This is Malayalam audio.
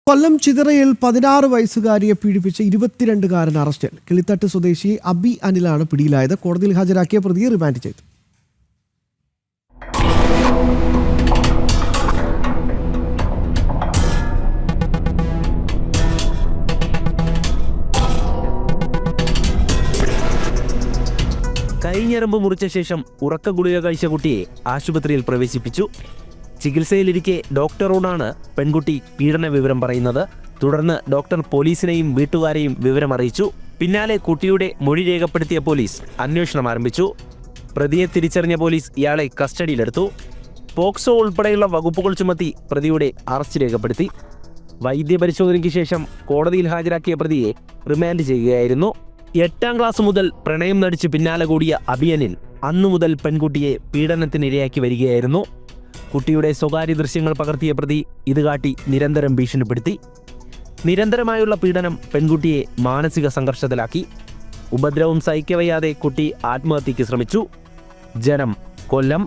കൊല്ലം ചിതറയിൽ 16 വയസ്സുകാരിയെ പീഡിപ്പിച്ച 22-കാരൻ അറസ്റ്റിൽ. കിളിത്തട്ട് സ്വദേശി അബി അനിലാണ് പിടിയിലായത്. കോടതിയിൽ ഹാജരാക്കിയ പ്രതിയെ റിമാൻഡ് ചെയ്തു. കൈഞ്ഞരമ്പ് മുറിച്ച ശേഷം ഉറക്ക ഗുളിക കഴിച്ച കുട്ടിയെ ആശുപത്രിയിൽ പ്രവേശിപ്പിച്ചു. ചികിത്സയിലിരിക്കെ ഡോക്ടറോടാണ് പെൺകുട്ടി പീഡന വിവരം പറയുന്നത്. തുടർന്ന് ഡോക്ടർ പോലീസിനെയും വീട്ടുകാരെയും വിവരം അറിയിച്ചു. പിന്നാലെ കുട്ടിയുടെ മൊഴി രേഖപ്പെടുത്തിയ പോലീസ് അന്വേഷണം ആരംഭിച്ചു. പ്രതിയെ തിരിച്ചറിഞ്ഞ പോലീസ് ഇയാളെ കസ്റ്റഡിയിലെടുത്തു. പോക്സോ ഉൾപ്പെടെയുള്ള വകുപ്പുകൾ ചുമത്തി പ്രതിയുടെ അറസ്റ്റ് രേഖപ്പെടുത്തി. വൈദ്യപരിശോധനയ്ക്ക് ശേഷം കോടതിയിൽ ഹാജരാക്കിയ പ്രതിയെ റിമാൻഡ് ചെയ്യുകയായിരുന്നു. 8ാം ക്ലാസ് മുതൽ പ്രണയം നടിച്ച് പിന്നാലെ കൂടിയ അബിയനിൽ അന്നു മുതൽ പെൺകുട്ടിയെ പീഡനത്തിനിരയാക്കി വരികയായിരുന്നു. കുട്ടിയുടെ സ്വകാര്യ ദൃശ്യങ്ങൾ പകർത്തിയ പ്രതി ഇത് കാട്ടി നിരന്തരം ഭീഷണിപ്പെടുത്തി. നിരന്തരമായുള്ള പീഡനം പെൺകുട്ടിയെ മാനസിക സംഘർഷത്തിലാക്കി. ഉപദ്രവം സഹിക്കവയ്യാതെ കുട്ടി ആത്മഹത്യയ്ക്ക് ശ്രമിച്ചു. ജനം, കൊല്ലം.